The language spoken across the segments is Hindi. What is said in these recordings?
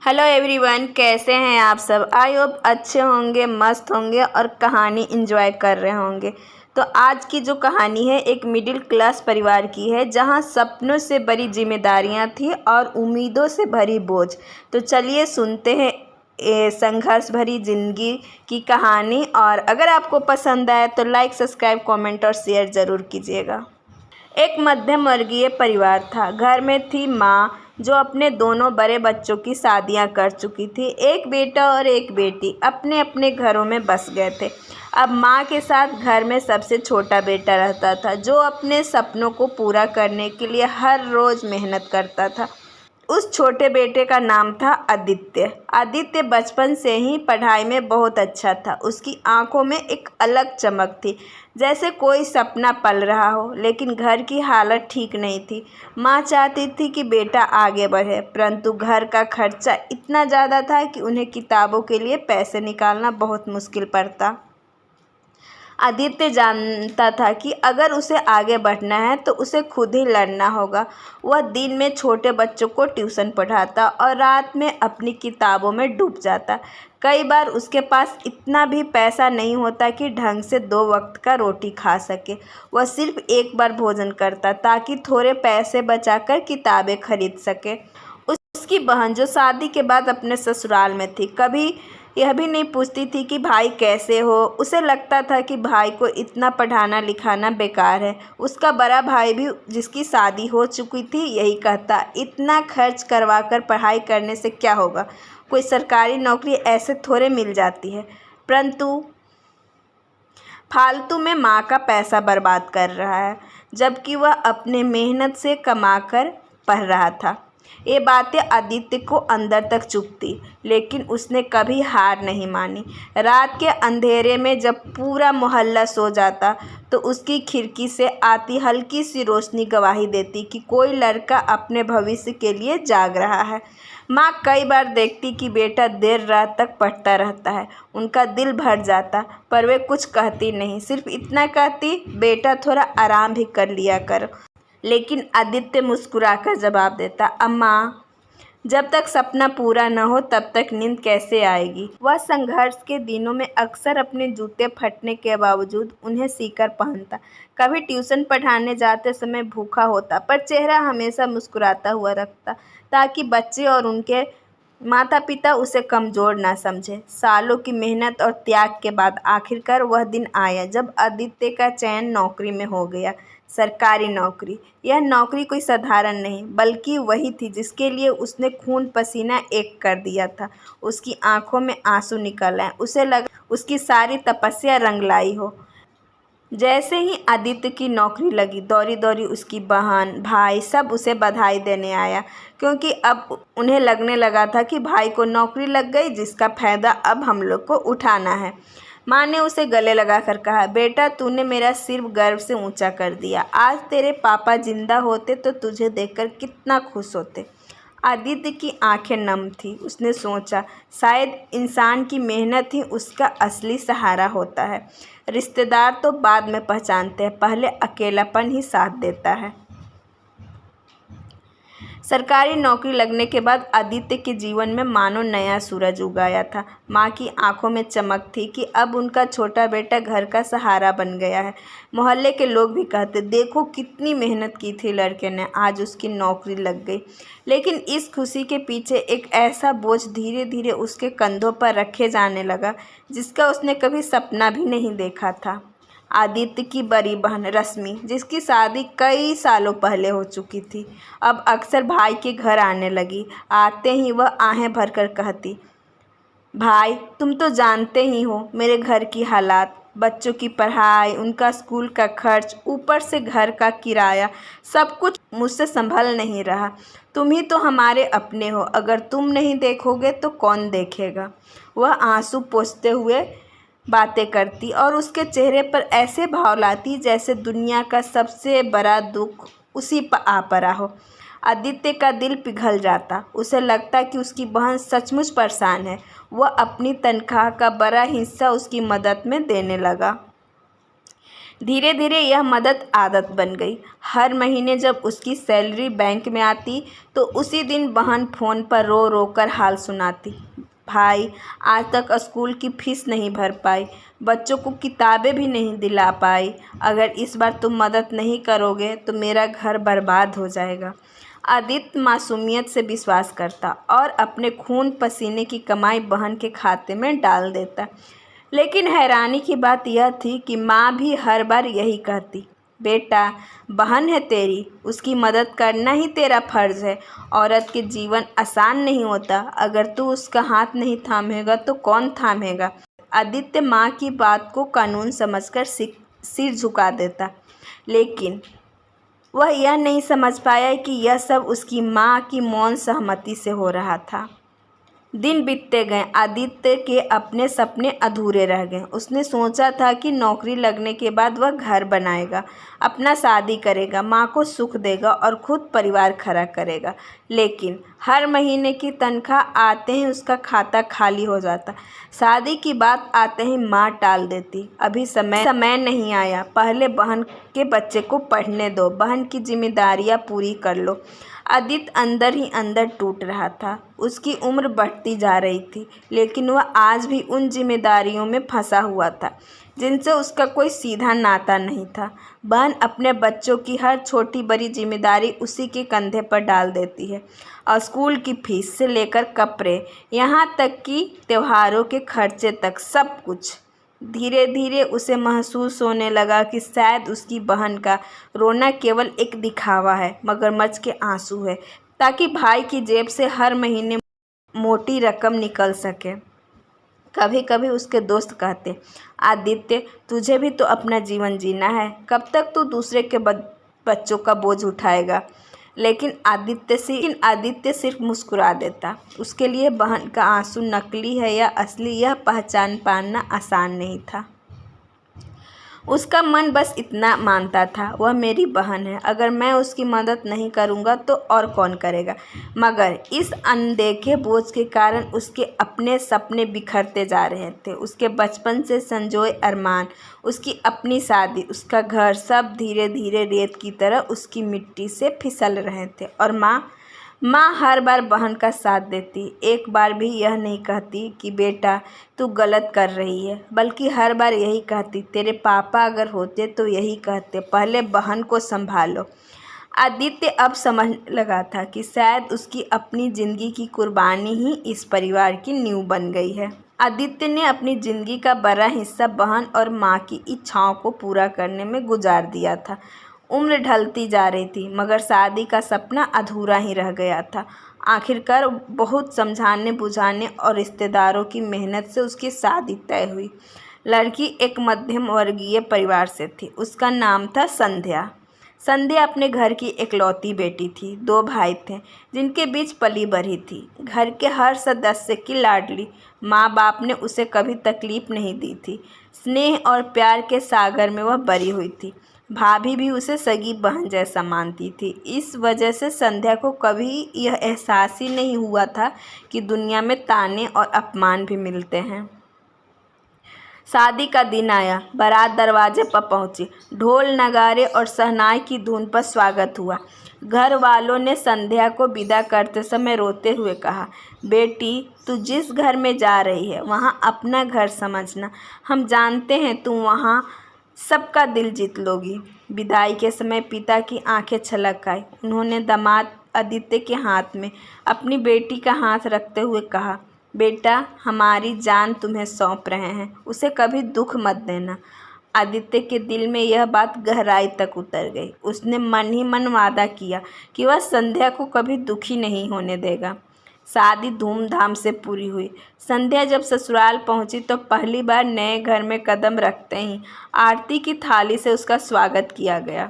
हेलो एवरीवन, कैसे हैं आप सब। आई होप अच्छे होंगे, मस्त होंगे और कहानी एंजॉय कर रहे होंगे। तो आज की जो कहानी है एक मिडिल क्लास परिवार की है, जहां सपनों से भरी जिम्मेदारियां थी और उम्मीदों से भरी बोझ। तो चलिए सुनते हैं संघर्ष भरी जिंदगी की कहानी। और अगर आपको पसंद आए तो लाइक, सब्सक्राइब, कमेंट और शेयर ज़रूर कीजिएगा। एक मध्यम वर्गीय परिवार था। घर में थी माँ, जो अपने दोनों बड़े बच्चों की शादियां कर चुकी थी। एक बेटा और एक बेटी अपने अपने घरों में बस गए थे। अब माँ के साथ घर में सबसे छोटा बेटा रहता था, जो अपने सपनों को पूरा करने के लिए हर रोज़ मेहनत करता था। उस छोटे बेटे का नाम था आदित्य। आदित्य बचपन से ही पढ़ाई में बहुत अच्छा था। उसकी आंखों में एक अलग चमक थी, जैसे कोई सपना पल रहा हो। लेकिन घर की हालत ठीक नहीं थी। माँ चाहती थी कि बेटा आगे बढ़े, परंतु घर का खर्चा इतना ज़्यादा था कि उन्हें किताबों के लिए पैसे निकालना बहुत मुश्किल पड़ता। आदित्य जानता था कि अगर उसे आगे बढ़ना है तो उसे खुद ही लड़ना होगा। वह दिन में छोटे बच्चों को ट्यूशन पढ़ाता और रात में अपनी किताबों में डूब जाता। कई बार उसके पास इतना भी पैसा नहीं होता कि ढंग से 2 वक्त का रोटी खा सके। वह सिर्फ एक बार भोजन करता ताकि थोड़े पैसे बचाकर किताबें खरीद सके। उसकी बहन, जो शादी के बाद अपने ससुराल में थी, कभी यह भी नहीं पूछती थी कि भाई कैसे हो। उसे लगता था कि भाई को इतना पढ़ाना लिखाना बेकार है। उसका बड़ा भाई भी, जिसकी शादी हो चुकी थी, यही कहता, इतना खर्च करवाकर पढ़ाई करने से क्या होगा। कोई सरकारी नौकरी ऐसे थोड़े मिल जाती है। परंतु फालतू में माँ का पैसा बर्बाद कर रहा है, जबकि वह अपने मेहनत से कमाकर पढ़ रहा था। ये बातें आदित्य को अंदर तक चुभती, लेकिन उसने कभी हार नहीं मानी। रात के अंधेरे में जब पूरा मोहल्ला सो जाता, तो उसकी खिड़की से आती हल्की सी रोशनी गवाही देती कि कोई लड़का अपने भविष्य के लिए जाग रहा है। माँ कई बार देखती कि बेटा देर रात तक पढ़ता रहता है। उनका दिल भर जाता, पर वे कुछ कहती नहीं। सिर्फ इतना कहती, बेटा थोड़ा आराम भी कर लिया करो। लेकिन आदित्य मुस्कुराकर जवाब देता, अम्मा, जब तक सपना पूरा न हो तब तक नींद कैसे आएगी। वह संघर्ष के दिनों में अक्सर अपने जूते फटने के बावजूद उन्हें सीकर पहनता। कभी ट्यूशन पढ़ाने जाते समय भूखा होता, पर चेहरा हमेशा मुस्कुराता हुआ रखता, ताकि बच्चे और उनके माता पिता उसे कमज़ोर ना समझे। सालों की मेहनत और त्याग के बाद आखिरकार वह दिन आया जब आदित्य का चयन नौकरी में हो गया। सरकारी नौकरी। यह नौकरी कोई साधारण नहीं, बल्कि वही थी जिसके लिए उसने खून पसीना एक कर दिया था। उसकी आंखों में आंसू निकल आए। उसे लगा उसकी सारी तपस्या रंग लाई हो। जैसे ही आदित्य की नौकरी लगी, दौड़ी दौड़ी उसकी बहन, भाई सब उसे बधाई देने आया, क्योंकि अब उन्हें लगने लगा था कि भाई को नौकरी लग गई, जिसका फ़ायदा अब हम लोग को उठाना है। माँ ने उसे गले लगाकर कहा, बेटा, तूने मेरा सिर गर्व से ऊंचा कर दिया। आज तेरे पापा जिंदा होते तो तुझे देखकर कितना खुश होते। आदित्य की आंखें नम थी। उसने सोचा, शायद इंसान की मेहनत ही उसका असली सहारा होता है। रिश्तेदार तो बाद में पहचानते हैं, पहले अकेलापन ही साथ देता है। सरकारी नौकरी लगने के बाद आदित्य के जीवन में मानो नया सूरज उगाया था। माँ की आंखों में चमक थी कि अब उनका छोटा बेटा घर का सहारा बन गया है। मोहल्ले के लोग भी कहते, देखो कितनी मेहनत की थी लड़के ने, आज उसकी नौकरी लग गई। लेकिन इस खुशी के पीछे एक ऐसा बोझ धीरे धीरे उसके कंधों पर रखे जाने लगा, जिसका उसने कभी सपना भी नहीं देखा था। आदित्य की बड़ी बहन रश्मि, जिसकी शादी कई सालों पहले हो चुकी थी, अब अक्सर भाई के घर आने लगी। आते ही वह आहें भरकर कहती, भाई, तुम तो जानते ही हो मेरे घर की हालात, बच्चों की पढ़ाई, उनका स्कूल का खर्च, ऊपर से घर का किराया, सब कुछ मुझसे संभल नहीं रहा। तुम ही तो हमारे अपने हो, अगर तुम नहीं देखोगे तो कौन देखेगा। वह आंसू पोंछते हुए बातें करती और उसके चेहरे पर ऐसे भाव लाती जैसे दुनिया का सबसे बड़ा दुख उसी पर आ पड़ा हो। आदित्य का दिल पिघल जाता। उसे लगता कि उसकी बहन सचमुच परेशान है। वह अपनी तनख्वाह का बड़ा हिस्सा उसकी मदद में देने लगा। धीरे धीरे यह मदद आदत बन गई। हर महीने जब उसकी सैलरी बैंक में आती तो उसी दिन बहन फ़ोन पर रो रो कर हाल सुनाती। भाई, आज तक स्कूल की फीस नहीं भर पाई, बच्चों को किताबें भी नहीं दिला पाई। अगर इस बार तुम मदद नहीं करोगे तो मेरा घर बर्बाद हो जाएगा। आदित्य मासूमियत से विश्वास करता और अपने खून पसीने की कमाई बहन के खाते में डाल देता। लेकिन हैरानी की बात यह थी कि माँ भी हर बार यही कहती, बेटा, बहन है तेरी, उसकी मदद करना ही तेरा फर्ज है। औरत के जीवन आसान नहीं होता, अगर तू उसका हाथ नहीं थामेगा तो कौन थामेगा। आदित्य माँ की बात को कानून समझकर सिर झुका देता, लेकिन वह यह नहीं समझ पाया कि यह सब उसकी माँ की मौन सहमति से हो रहा था। दिन बीतते गए। आदित्य के अपने सपने अधूरे रह गए। उसने सोचा था कि नौकरी लगने के बाद वह घर बनाएगा, अपना शादी करेगा, माँ को सुख देगा और खुद परिवार खड़ा करेगा। लेकिन हर महीने की तनख्वाह आते ही उसका खाता खाली हो जाता। शादी की बात आते ही माँ टाल देती, अभी समय नहीं आया, पहले बहन के बच्चे को पढ़ने दो, बहन की जिम्मेदारियाँ पूरी कर लो। आदित्य अंदर ही अंदर टूट रहा था। उसकी उम्र बढ़ती जा रही थी, लेकिन वह आज भी उन जिम्मेदारियों में फंसा हुआ था जिनसे उसका कोई सीधा नाता नहीं था। बहन अपने बच्चों की हर छोटी बड़ी जिम्मेदारी उसी के कंधे पर डाल देती है, और स्कूल की फीस से लेकर कपड़े, यहाँ तक कि त्योहारों के खर्चे तक, सब कुछ। धीरे धीरे उसे महसूस होने लगा कि शायद उसकी बहन का रोना केवल एक दिखावा है, मगरमच्छ के आंसू है, ताकि भाई की जेब से हर महीने मोटी रकम निकल सके। कभी कभी उसके दोस्त कहते, आदित्य, तुझे भी तो अपना जीवन जीना है, कब तक तू दूसरे के बच्चों का बोझ उठाएगा। लेकिन आदित्य सिर्फ मुस्कुरा देता। उसके लिए बहन का आंसू नकली है या असली, यह पहचान पाना आसान नहीं था। उसका मन बस इतना मानता था, वह मेरी बहन है, अगर मैं उसकी मदद नहीं करूँगा तो और कौन करेगा। मगर इस अनदेखे बोझ के कारण उसके अपने सपने बिखरते जा रहे थे। उसके बचपन से संजोए अरमान, उसकी अपनी शादी, उसका घर, सब धीरे धीरे रेत की तरह उसकी मिट्टी से फिसल रहे थे। और माँ हर बार बहन का साथ देती, एक बार भी यह नहीं कहती कि बेटा तू गलत कर रही है, बल्कि हर बार यही कहती, तेरे पापा अगर होते तो यही कहते, पहले बहन को संभालो। आदित्य अब समझने लगा था कि शायद उसकी अपनी ज़िंदगी की कुर्बानी ही इस परिवार की नींव बन गई है। आदित्य ने अपनी ज़िंदगी का बड़ा हिस्सा बहन और माँ की इच्छाओं को पूरा करने में गुजार दिया था। उम्र ढलती जा रही थी, मगर शादी का सपना अधूरा ही रह गया था। आखिरकार बहुत समझाने बुझाने और रिश्तेदारों की मेहनत से उसकी शादी तय हुई। लड़की एक मध्यम वर्गीय परिवार से थी। उसका नाम था संध्या। संध्या अपने घर की इकलौती बेटी थी। 2 भाई थे जिनके बीच पली बढ़ी थी। घर के हर सदस्य की लाडली। माँ बाप ने उसे कभी तकलीफ नहीं दी थी। स्नेह और प्यार के सागर में वह बरी हुई थी। भाभी भी उसे सगी बहन जैसा मानती थी। इस वजह से संध्या को कभी यह एहसास ही नहीं हुआ था कि दुनिया में ताने और अपमान भी मिलते हैं। शादी का दिन आया। बारात दरवाजे पर पहुंची। ढोल नगाड़े और शहनाई की धुन पर स्वागत हुआ। घर वालों ने संध्या को विदा करते समय रोते हुए कहा, बेटी, तू जिस घर में जा रही है वहाँ अपना घर समझना। हम जानते हैं तुम वहाँ सबका दिल जीत लोगी। विदाई के समय पिता की आंखें छलक आई। उन्होंने दामाद आदित्य के हाथ में अपनी बेटी का हाथ रखते हुए कहा, बेटा, हमारी जान तुम्हें सौंप रहे हैं, उसे कभी दुख मत देना। आदित्य के दिल में यह बात गहराई तक उतर गई। उसने मन ही मन वादा किया कि वह संध्या को कभी दुखी नहीं होने देगा। शादी धूमधाम से पूरी हुई। संध्या जब ससुराल पहुंची तो पहली बार नए घर में कदम रखते ही आरती की थाली से उसका स्वागत किया गया।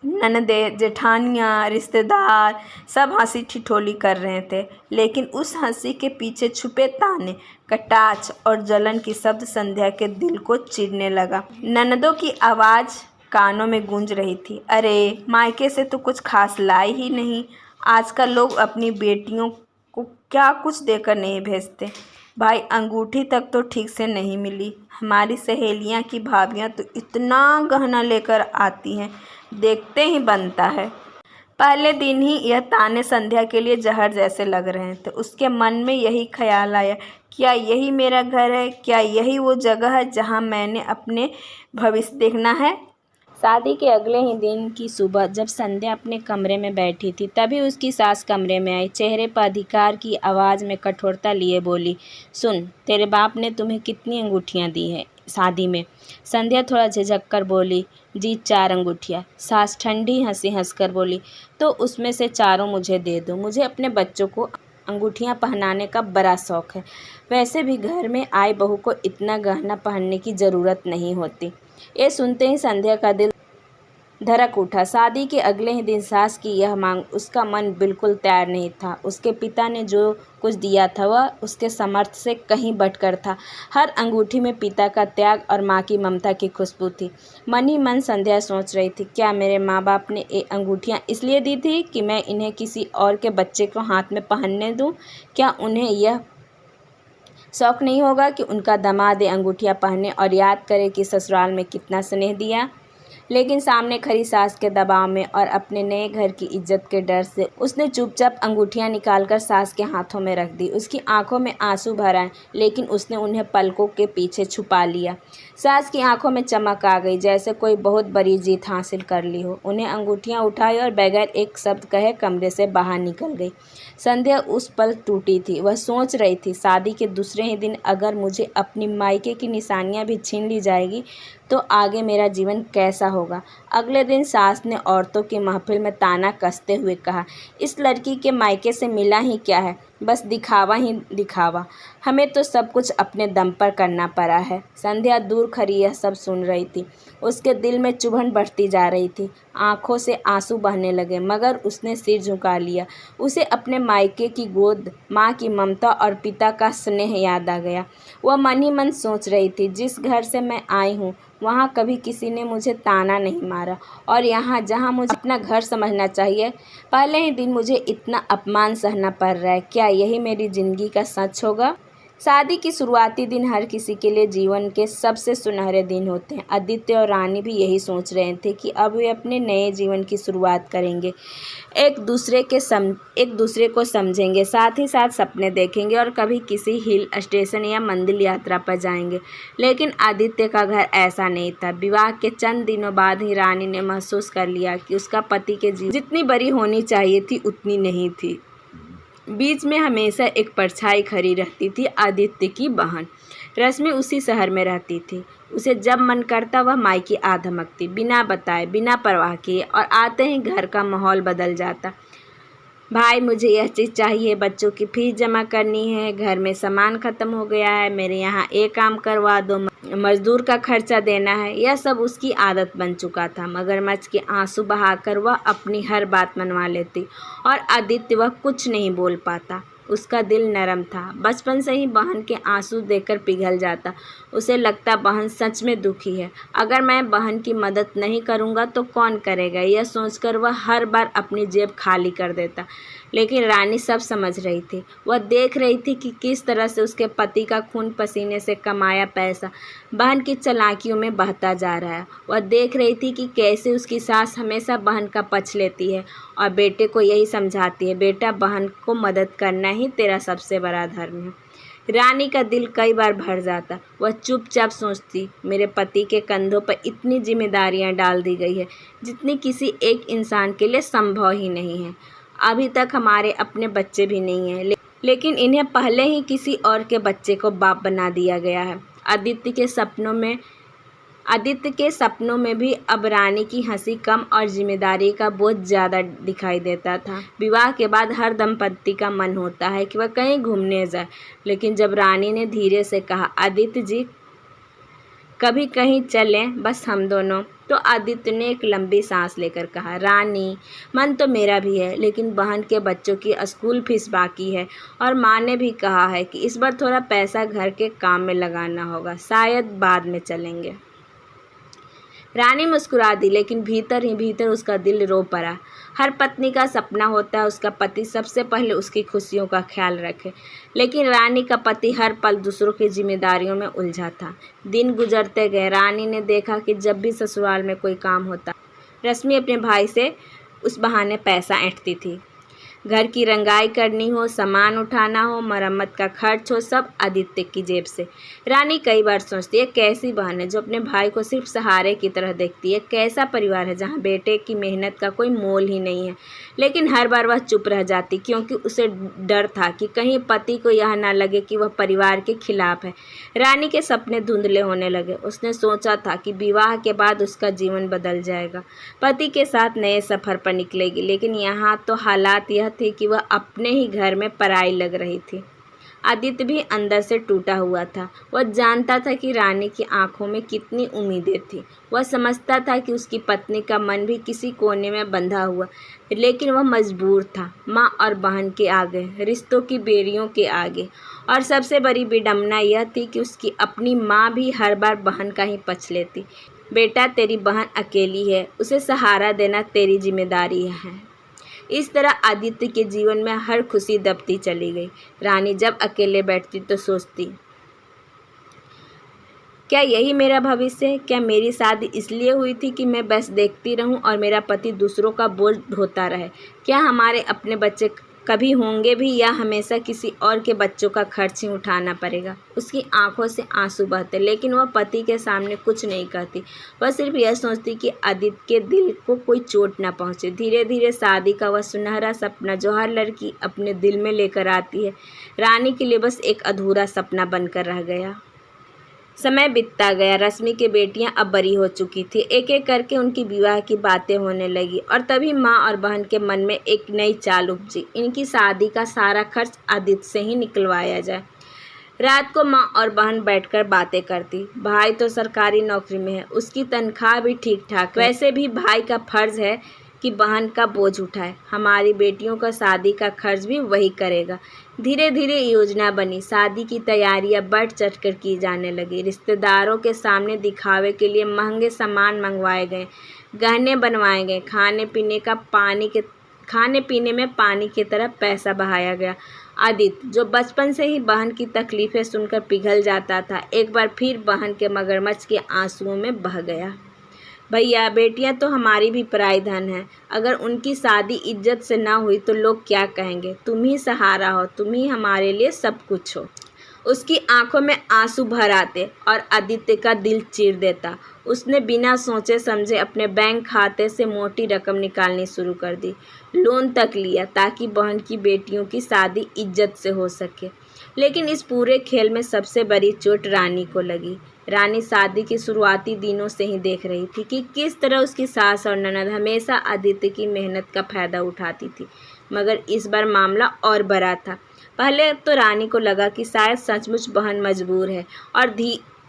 ननदें, जेठानियाँ, रिश्तेदार सब हंसी ठिठोली कर रहे थे, लेकिन उस हंसी के पीछे छुपे ताने, कटाक्ष और जलन की शब्द संध्या के दिल को चीरने लगा। ननदों की आवाज़ कानों में गूंज रही थी, अरे, मायके से तो कुछ खास लाई ही नहीं। आजकल लोग अपनी बेटियों को क्या कुछ देकर नहीं भेजते। भाई अंगूठी तक तो ठीक से नहीं मिली। हमारी सहेलियां की भाभियां तो इतना गहना लेकर आती हैं, देखते ही बनता है। पहले दिन ही यह ताने संध्या के लिए जहर जैसे लग रहे थे। उसके मन में यही ख्याल आया, क्या यही मेरा घर है? क्या यही वो जगह है जहाँ मैंने अपने भविष्य देखना है? शादी के अगले ही दिन की सुबह जब संध्या अपने कमरे में बैठी थी, तभी उसकी सास कमरे में आई। चेहरे पर अधिकार की आवाज़ में कठोरता लिए बोली, सुन, तेरे बाप ने तुम्हें कितनी अंगूठियाँ दी हैं शादी में? संध्या थोड़ा झिझक कर बोली, जी 4 अंगूठियाँ। सास ठंडी हंसी हंसकर बोली, तो उसमें से 4 मुझे दे दो। मुझे अपने बच्चों को अंगूठियाँ पहनाने का बड़ा शौक़ है। वैसे भी घर में आई बहू को इतना गहना पहनने की ज़रूरत नहीं होती। ये सुनते ही संध्या का दिल धड़क उठा। शादी के अगले ही दिन सास की यह मांग उसका मन बिल्कुल तैयार नहीं था। उसके पिता ने जो कुछ दिया था वह उसके सामर्थ्य से कहीं बढ़कर था। हर अंगूठी में पिता का त्याग और माँ की ममता की खुशबू थी। मन ही मन संध्या सोच रही थी, क्या मेरे माँ बाप ने ये अंगूठियाँ इसलिए दी थी कि मैं इन्हें किसी और के बच्चे को हाथ में पहनने दूँ? क्या उन्हें यह शौक़ नहीं होगा कि उनका दामाद ये अंगूठियाँ पहने और याद करे कि ससुराल में कितना स्नेह दिया? लेकिन सामने खड़ी सास के दबाव में और अपने नए घर की इज्जत के डर से उसने चुपचाप अंगूठियां निकालकर सास के हाथों में रख दी। उसकी आंखों में आंसू भर आए, लेकिन उसने उन्हें पलकों के पीछे छुपा लिया। सास की आंखों में चमक आ गई, जैसे कोई बहुत बड़ी जीत हासिल कर ली हो। उन्हें अंगूठियां उठाई और बगैर एक शब्द कहे कमरे से बाहर निकल गई। संध्या उस पल टूटी थी। वह सोच रही थी, शादी के दूसरे ही दिन अगर मुझे अपनी मायके की निशानियां भी छीन ली जाएगी तो आगे मेरा जीवन कैसा होगा। अगले दिन सास ने औरतों की महफिल में ताना कसते हुए कहा, इस लड़की के मायके से मिला ही क्या है, बस दिखावा ही दिखावा। हमें तो सब कुछ अपने दम पर करना पड़ा है। संध्या दूर खड़ी यह सब सुन रही थी। उसके दिल में चुभन बढ़ती जा रही थी। आंखों से आंसू बहने लगे, मगर उसने सिर झुका लिया। उसे अपने मायके की गोद, माँ की ममता और पिता का स्नेह याद आ गया। वह मन ही मन सोच रही थी, जिस घर से मैं आई हूँ वहाँ कभी किसी ने मुझे ताना नहीं मारा, और यहाँ जहाँ मुझे अपना घर समझना चाहिए, पहले ही दिन मुझे इतना अपमान सहना पड़ रहा है। क्या यही मेरी ज़िंदगी का सच होगा? शादी की शुरुआती दिन हर किसी के लिए जीवन के सबसे सुनहरे दिन होते हैं। आदित्य और रानी भी यही सोच रहे थे कि अब वे अपने नए जीवन की शुरुआत करेंगे, एक दूसरे को समझेंगे, साथ ही साथ सपने देखेंगे और कभी किसी हिल स्टेशन या मंदिर यात्रा पर जाएंगे। लेकिन आदित्य का घर ऐसा नहीं था। विवाह के चंद दिनों बाद ही रानी ने महसूस कर लिया कि उसका पति के जीवन जितनी बड़ी होनी चाहिए थी उतनी नहीं थी। बीच में हमेशा एक परछाई खड़ी रहती थी, आदित्य की बहन रश्मि उसी शहर में रहती थी। उसे जब मन करता वह मायके आ धमकती, बिना बताए, बिना परवाह किए, और आते ही घर का माहौल बदल जाता। भाई मुझे यह चीज़ चाहिए, बच्चों की फीस जमा करनी है, घर में सामान ख़त्म हो गया है, मेरे यहाँ एक काम करवा दो, मजदूर का खर्चा देना है। यह सब उसकी आदत बन चुका था। मगरमच्छ के आंसू बहाकर वह अपनी हर बात मनवा लेती, और आदित्य वह कुछ नहीं बोल पाता। उसका दिल नरम था, बचपन से ही बहन के आंसू देखकर पिघल जाता। उसे लगता बहन सच में दुखी है, अगर मैं बहन की मदद नहीं करूँगा तो कौन करेगा। यह सोचकर वह हर बार अपनी जेब खाली कर देता। लेकिन रानी सब समझ रही थी। वह देख रही थी कि किस तरह से उसके पति का खून पसीने से कमाया पैसा बहन की चालाकियों में बहता जा रहा है। वह देख रही थी कि कैसे उसकी सास हमेशा बहन का पक्ष लेती है और बेटे को यही समझाती है, बेटा बहन को मदद करना ही तेरा सबसे बड़ा धर्म है। रानी का दिल कई बार भर जाता। वह चुपचाप सोचती, मेरे पति के कंधों पर इतनी जिम्मेदारियां डाल दी गई है जितनी किसी एक इंसान के लिए संभव ही नहीं है। अभी तक हमारे अपने बच्चे भी नहीं हैं, लेकिन इन्हें पहले ही किसी और के बच्चे को बाप बना दिया गया है। आदित्य के सपनों में भी अब रानी की हंसी कम और जिम्मेदारी का बोझ ज़्यादा दिखाई देता था। विवाह के बाद हर दंपत्ति का मन होता है कि वह कहीं घूमने जाए, लेकिन जब रानी ने धीरे से कहा, आदित्य जी कभी कहीं चलें, बस हम दोनों, तो आदित्य ने एक लंबी सांस लेकर कहा, रानी मन तो मेरा भी है, लेकिन बहन के बच्चों की स्कूल फीस बाकी है, और माँ ने भी कहा है कि इस बार थोड़ा पैसा घर के काम में लगाना होगा, शायद बाद में चलेंगे। रानी मुस्कुरा दी, लेकिन भीतर ही भीतर उसका दिल रो पड़ा। हर पत्नी का सपना होता है उसका पति सबसे पहले उसकी खुशियों का ख्याल रखे, लेकिन रानी का पति हर पल दूसरों की जिम्मेदारियों में उलझा था। दिन गुजरते गए। रानी ने देखा कि जब भी ससुराल में कोई काम होता, रश्मि अपने भाई से उस बहाने पैसा ऐंठती थी। घर की रंगाई करनी हो, सामान उठाना हो, मरम्मत का खर्च हो, सब आदित्य की जेब से। रानी कई बार सोचती है, कैसी बहन है जो अपने भाई को सिर्फ सहारे की तरह देखती है। कैसा परिवार है जहाँ बेटे की मेहनत का कोई मोल ही नहीं है। लेकिन हर बार वह चुप रह जाती, क्योंकि उसे डर था कि कहीं पति को यह ना लगे कि वह परिवार के खिलाफ है। रानी के सपने धुंधले होने लगे। उसने सोचा था कि विवाह के बाद उसका जीवन बदल जाएगा, पति के साथ नए सफ़र पर निकलेगी, लेकिन यहाँ तो हालात यह थी कि वह अपने ही घर में पराई लग रही थी। आदित्य भी अंदर से टूटा हुआ था। वह जानता था कि रानी की आंखों में कितनी उम्मीदें थी। वह समझता था कि उसकी पत्नी का मन भी किसी कोने में बंधा हुआ, लेकिन वह मजबूर था, माँ और बहन के आगे, रिश्तों की बेड़ियों के आगे। और सबसे बड़ी विडंबना यह थी कि उसकी अपनी माँ भी हर बार बहन का ही पक्ष लेती। बेटा, तेरी बहन अकेली है, उसे सहारा देना तेरी जिम्मेदारी है। इस तरह आदित्य के जीवन में हर खुशी दबती चली गई। रानी जब अकेले बैठती तो सोचती, क्या यही मेरा भविष्य है? क्या मेरी शादी इसलिए हुई थी कि मैं बस देखती रहूं और मेरा पति दूसरों का बोझ ढोता रहे? क्या हमारे अपने बच्चे कभी होंगे भी, या हमेशा किसी और के बच्चों का खर्च ही उठाना पड़ेगा? उसकी आंखों से आंसू बहते, लेकिन वह पति के सामने कुछ नहीं कहती। वह सिर्फ यह सोचती कि आदित्य के दिल को कोई चोट ना पहुंचे। धीरे धीरे शादी का वह सुनहरा सपना जो हर लड़की अपने दिल में लेकर आती है, रानी के लिए बस एक अधूरा सपना बनकर रह गया। समय बीतता गया। रश्मि की बेटियां अब बड़ी हो चुकी थी। एक एक करके उनकी विवाह की बातें होने लगी, और तभी माँ और बहन के मन में एक नई चाल उपजी। इनकी शादी का सारा खर्च आदित्य से ही निकलवाया जाए। रात को माँ और बहन बैठकर बातें करती। भाई तो सरकारी नौकरी में है, उसकी तनख्वाह भी ठीक ठाक है। वैसे भी भाई का फर्ज है कि बहन का बोझ उठाए। हमारी बेटियों का शादी का खर्च भी वही करेगा। धीरे धीरे योजना बनी। शादी की तैयारियां बढ़ चढ़ कर की जाने लगी। रिश्तेदारों के सामने दिखावे के लिए महंगे सामान मंगवाए गए, गहने बनवाए गए, खाने पीने में पानी की तरह पैसा बहाया गया। आदित्य, जो बचपन से ही बहन की तकलीफ़ें सुनकर पिघल जाता था, एक बार फिर बहन के मगरमच्छ के आंसुओं में बह गया। भैया, बेटियां तो हमारी भी पराई धन है। अगर उनकी शादी इज्जत से ना हुई तो लोग क्या कहेंगे? तुम ही सहारा हो, तुम ही हमारे लिए सब कुछ हो। उसकी आंखों में आंसू भर आते और आदित्य का दिल चीर देता। उसने बिना सोचे समझे अपने बैंक खाते से मोटी रकम निकालनी शुरू कर दी। लोन तक लिया ताकि बहन की बेटियों की शादी इज्जत से हो सके। लेकिन इस पूरे खेल में सबसे बड़ी चोट रानी को लगी। रानी शादी के शुरुआती दिनों से ही देख रही थी कि किस तरह उसकी सास और ननद हमेशा आदित्य की मेहनत का फ़ायदा उठाती थी, मगर इस बार मामला और बड़ा था। पहले तो रानी को लगा कि शायद सचमुच बहन मजबूर है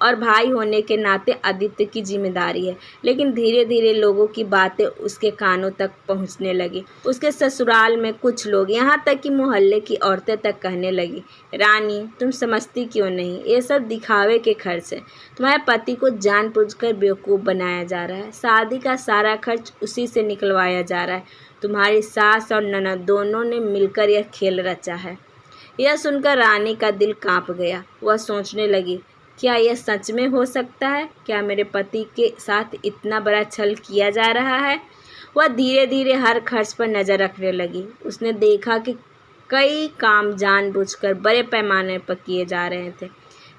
और भाई होने के नाते आदित्य की जिम्मेदारी है। लेकिन धीरे धीरे लोगों की बातें उसके कानों तक पहुंचने लगी। उसके ससुराल में कुछ लोग, यहाँ तक कि मोहल्ले की औरतें तक कहने लगी, रानी, तुम समझती क्यों नहीं? ये सब दिखावे के खर्च है। तुम्हारे पति को जानबूझकर बेवकूफ़ बनाया जा रहा है। शादी का सारा खर्च उसी से निकलवाया जा रहा है। तुम्हारी सास और ननद दोनों ने मिलकर यह खेल रचा है। यह सुनकर रानी का दिल काँप गया। वह सोचने लगी, क्या यह सच में हो सकता है? क्या मेरे पति के साथ इतना बड़ा छल किया जा रहा है? वह धीरे धीरे हर खर्च पर नज़र रखने लगी। उसने देखा कि कई काम जानबूझकर बड़े पैमाने पर किए जा रहे थे।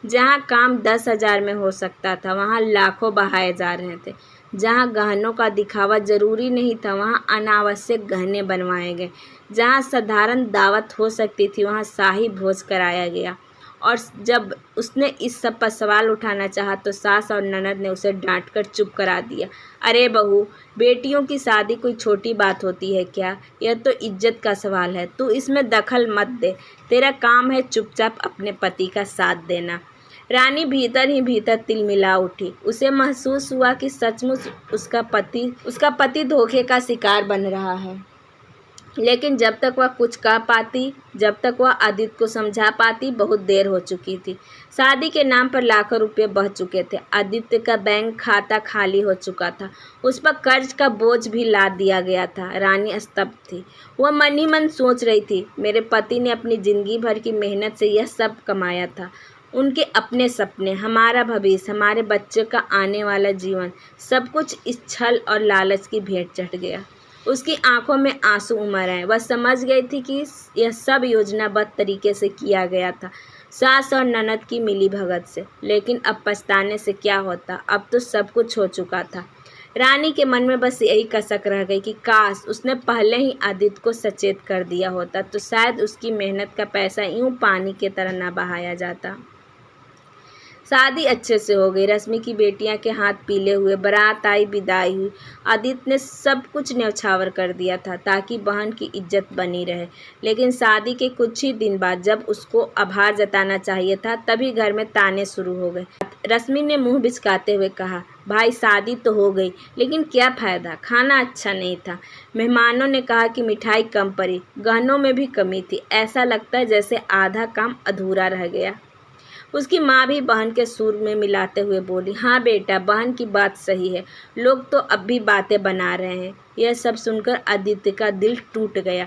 जहाँ काम 10,000 में हो सकता था, वहाँ लाखों बहाए जा रहे थे। जहाँ गहनों का दिखावा जरूरी नहीं था, वहाँ अनावश्यक गहने बनवाए गए। जहाँ साधारण दावत हो सकती थी, वहाँ शाही भोज कराया गया। और जब उसने इस सब पर सवाल उठाना चाहा तो सास और ननद ने उसे डांटकर चुप करा दिया। अरे बहू, बेटियों की शादी कोई छोटी बात होती है क्या? यह तो इज्जत का सवाल है, तू इसमें दखल मत दे। तेरा काम है चुपचाप अपने पति का साथ देना। रानी भीतर ही भीतर तिलमिला उठी। उसे महसूस हुआ कि सचमुच उसका पति धोखे का शिकार बन रहा है। लेकिन जब तक वह कुछ कह पाती, जब तक वह आदित्य को समझा पाती, बहुत देर हो चुकी थी। शादी के नाम पर लाखों रुपए बह चुके थे। आदित्य का बैंक खाता खाली हो चुका था। उस पर कर्ज का बोझ भी लाद दिया गया था। रानी स्तब्ध थी। वह मन ही मन सोच रही थी, मेरे पति ने अपनी जिंदगी भर की मेहनत से यह सब कमाया था। उनके अपने सपने, हमारा भविष्य, हमारे बच्चे का आने वाला जीवन, सब कुछ इस छल और लालच की भेंट चढ़ गया। उसकी आंखों में आंसू उमड़ आए। वह समझ गई थी कि यह सब योजनाबद्ध तरीके से किया गया था, सास और ननद की मिलीभगत से। लेकिन अब पछताने से क्या होता, अब तो सब कुछ हो चुका था। रानी के मन में बस यही कसक रह गई कि काश उसने पहले ही आदित्य को सचेत कर दिया होता, तो शायद उसकी मेहनत का पैसा यूं पानी की तरह न बहाया जाता। शादी अच्छे से हो गई। रश्मि की बेटियां के हाथ पीले हुए, बारात आई, विदाई हुई। आदित्य ने सब कुछ न्यौछावर कर दिया था ताकि बहन की इज्जत बनी रहे। लेकिन शादी के कुछ ही दिन बाद जब उसको आभार जताना चाहिए था, तभी घर में ताने शुरू हो गए। रश्मि ने मुंह बिचकाते हुए कहा, भाई शादी तो हो गई, लेकिन क्या फ़ायदा, खाना अच्छा नहीं था। मेहमानों ने कहा कि मिठाई कम पड़ी, गहनों में भी कमी थी। ऐसा लगता है जैसे आधा काम अधूरा रह गया। उसकी माँ भी बहन के सुर में मिलाते हुए बोली, हाँ बेटा, बहन की बात सही है, लोग तो अब भी बातें बना रहे हैं। यह सब सुनकर आदित्य का दिल टूट गया।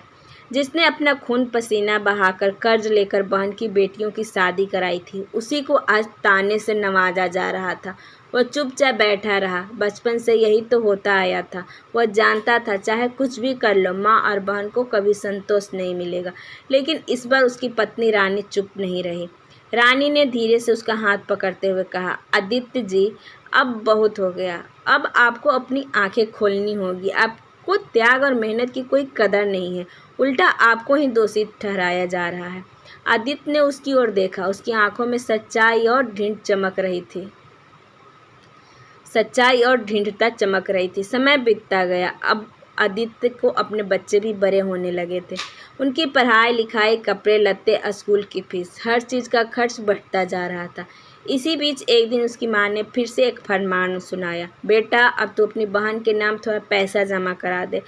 जिसने अपना खून पसीना बहाकर कर्ज लेकर बहन की बेटियों की शादी कराई थी, उसी को आज ताने से नवाजा जा रहा था। वह चुपचाप बैठा रहा। बचपन से यही तो होता आया था। वह जानता था चाहे कुछ भी कर लो, माँ और बहन को कभी संतोष नहीं मिलेगा। लेकिन इस बार उसकी पत्नी रानी चुप नहीं रही। रानी ने धीरे से उसका हाथ पकड़ते हुए कहा, आदित्य जी, अब बहुत हो गया। अब आपको अपनी आंखें खोलनी होगी। आपको त्याग और मेहनत की कोई कदर नहीं है, उल्टा आपको ही दोषी ठहराया जा रहा है। आदित्य ने उसकी ओर देखा। उसकी आंखों में सच्चाई और ढीठ चमक रही थी। सच्चाई और ढीठता चमक रही थी। समय बीतता गया। अब आदित्य को अपने बच्चे भी बड़े होने लगे थे। उनकी पढ़ाई लिखाई, कपड़े लत्ते, स्कूल की फीस, हर चीज़ का खर्च बढ़ता जा रहा था। इसी बीच एक दिन उसकी माँ ने फिर से एक फरमान सुनाया, बेटा, अब तो अपनी बहन के नाम थोड़ा पैसा जमा करा दे,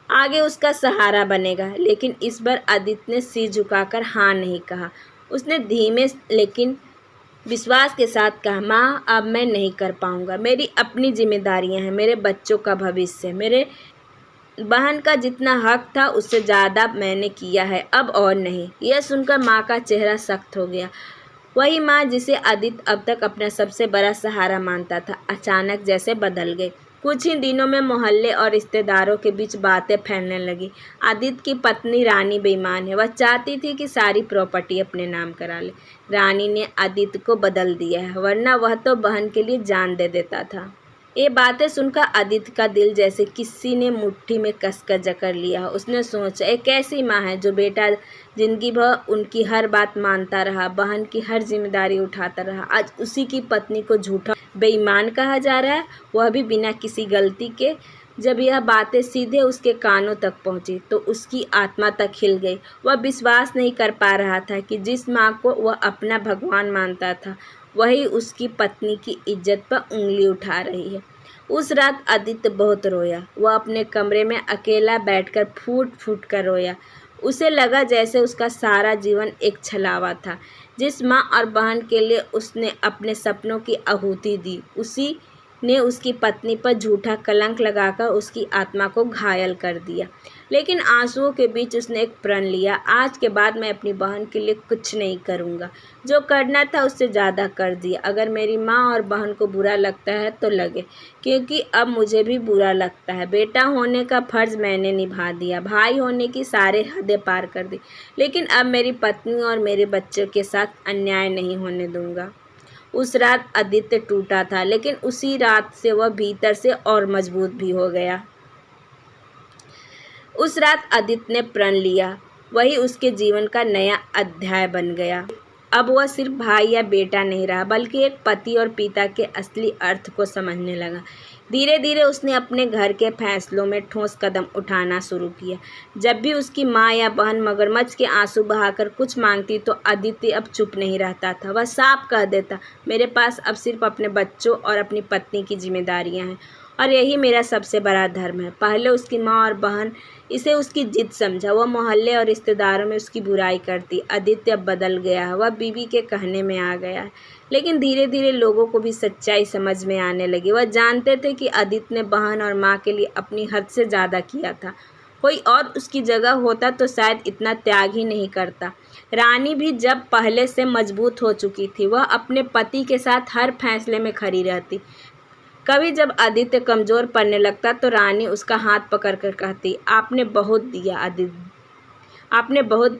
आगे उसका सहारा बनेगा। लेकिन इस बार आदित्य ने सिर झुकाकर हाँ नहीं कहा। उसने धीमे लेकिन विश्वास के साथ कहा, माँ, अब मैं नहीं कर पाऊँगा। मेरी अपनी जिम्मेदारियाँ हैं, मेरे बच्चों का भविष्य, मेरे बहन का जितना हक था उससे ज़्यादा मैंने किया है, अब और नहीं। यह सुनकर माँ का चेहरा सख्त हो गया। वही माँ जिसे आदित्य अब तक अपना सबसे बड़ा सहारा मानता था, अचानक जैसे बदल गई। कुछ ही दिनों में मोहल्ले और रिश्तेदारों के बीच बातें फैलने लगी। आदित्य की पत्नी रानी बेईमान है। वह चाहती थी कि सारी प्रॉपर्टी अपने नाम करा ले। रानी ने आदित्य को बदल दिया है, वरना वह तो बहन के लिए जान दे देता था। ये बातें सुनकर आदित्य का दिल जैसे किसी ने मुट्ठी में कसकर जकड़ लिया। उसने सोचा, एक ऐसी माँ है जो बेटा जिंदगी भर उनकी हर बात मानता रहा, बहन की हर जिम्मेदारी उठाता रहा, आज उसी की पत्नी को झूठा बेईमान कहा जा रहा है, वह भी बिना किसी गलती के। जब यह बातें सीधे उसके कानों तक पहुंची तो उसकी आत्मा तक हिल गई। वह विश्वास नहीं कर पा रहा था कि जिस माँ को वह अपना भगवान मानता था, वही उसकी पत्नी की इज्जत पर उंगली उठा रही है। उस रात आदित्य बहुत रोया। वह अपने कमरे में अकेला बैठकर फूट फूट कर रोया। उसे लगा जैसे उसका सारा जीवन एक छलावा था। जिस माँ और बहन के लिए उसने अपने सपनों की आहुति दी, उसी ने उसकी पत्नी पर झूठा कलंक लगाकर उसकी आत्मा को घायल कर दिया। लेकिन आंसुओं के बीच उसने एक प्रण लिया, आज के बाद मैं अपनी बहन के लिए कुछ नहीं करूँगा। जो करना था उससे ज़्यादा कर दिया। अगर मेरी माँ और बहन को बुरा लगता है तो लगे, क्योंकि अब मुझे भी बुरा लगता है। बेटा होने का फ़र्ज़ मैंने निभा दिया, भाई होने की सारे हदें पार कर दी, लेकिन अब मेरी पत्नी और मेरे बच्चों के साथ अन्याय नहीं होने दूँगा। उस रात आदित्य टूटा था, लेकिन उसी रात से वह भीतर से और मजबूत भी हो गया। उस रात आदित्य ने प्रण लिया, वही उसके जीवन का नया अध्याय बन गया। अब वह सिर्फ भाई या बेटा नहीं रहा, बल्कि एक पति और पिता के असली अर्थ को समझने लगा। धीरे धीरे उसने अपने घर के फैसलों में ठोस कदम उठाना शुरू किया। जब भी उसकी माँ या बहन मगरमच्छ के आंसू बहाकर कुछ मांगती तो आदित्य अब चुप नहीं रहता था। वह साफ कह देता, मेरे पास अब सिर्फ अपने बच्चों और अपनी पत्नी की जिम्मेदारियाँ हैं। और यही मेरा सबसे बड़ा धर्म है। पहले उसकी माँ और बहन इसे उसकी जिद समझा। वह मोहल्ले और रिश्तेदारों में उसकी बुराई करती। आदित्य अब बदल गया है, वह बीवी के कहने में आ गया है। लेकिन धीरे धीरे लोगों को भी सच्चाई समझ में आने लगी। वह जानते थे कि आदित्य ने बहन और माँ के लिए अपनी हद से ज़्यादा किया था। कोई और उसकी जगह होता तो शायद इतना त्याग ही नहीं करता। रानी भी जब पहले से मजबूत हो चुकी थी, वह अपने पति के साथ हर फैसले में खड़ी रहती। कभी जब आदित्य कमज़ोर पड़ने लगता तो रानी उसका हाथ पकड़कर कहती, आपने बहुत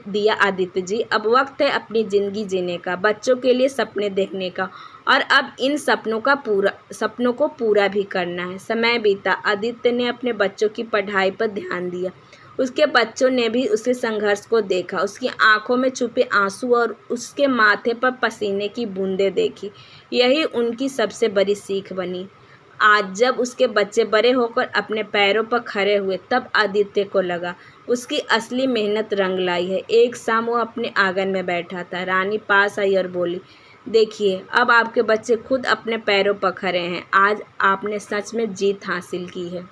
दिया आदित्य जी, अब वक्त है अपनी ज़िंदगी जीने का, बच्चों के लिए सपने देखने का, और अब इन सपनों को पूरा भी करना है। समय बीता, आदित्य ने अपने बच्चों की पढ़ाई पर ध्यान दिया। उसके बच्चों ने भी उसके संघर्ष को देखा, उसकी आंखों में छुपे आंसू और उसके माथे पर पसीने की बूंदें देखी। यही उनकी सबसे बड़ी सीख बनी। आज जब उसके बच्चे बड़े होकर अपने पैरों पर खड़े हुए, तब आदित्य को लगा उसकी असली मेहनत रंग लाई है। एक शाम वो अपने आंगन में बैठा था। रानी पास आई और बोली, देखिए अब आपके बच्चे खुद अपने पैरों पर खड़े हैं। आज आपने सच में जीत हासिल की है।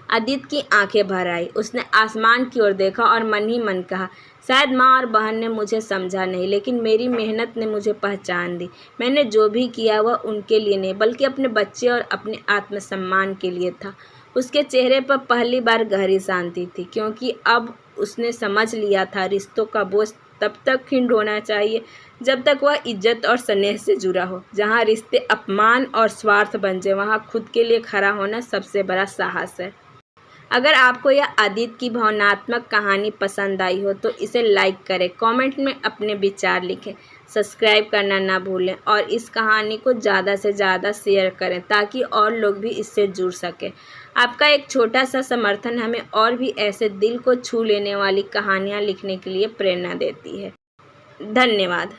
आदित्य की आंखें भर आई। उसने आसमान की ओर देखा और मन ही मन कहा, शायद माँ और बहन ने मुझे समझा नहीं, लेकिन मेरी मेहनत ने मुझे पहचान दी। मैंने जो भी किया वह उनके लिए नहीं, बल्कि अपने बच्चे और अपने आत्मसम्मान के लिए था। उसके चेहरे पर पहली बार गहरी शांति थी, क्योंकि अब उसने समझ लिया था रिश्तों का बोझ तब तक खिंड होना चाहिए जब तक वह इज्जत और स्नेह से जुड़ा हो। जहाँ रिश्ते अपमान और स्वार्थ बन जाए, वहाँ खुद के लिए खड़ा होना सबसे बड़ा साहस है। अगर आपको यह आदित्य की भावनात्मक कहानी पसंद आई हो तो इसे लाइक करें, कमेंट में अपने विचार लिखें, सब्सक्राइब करना ना भूलें और इस कहानी को ज़्यादा से ज़्यादा शेयर करें ताकि और लोग भी इससे जुड़ सकें। आपका एक छोटा सा समर्थन हमें और भी ऐसे दिल को छू लेने वाली कहानियाँ लिखने के लिए प्रेरणा देती है। धन्यवाद।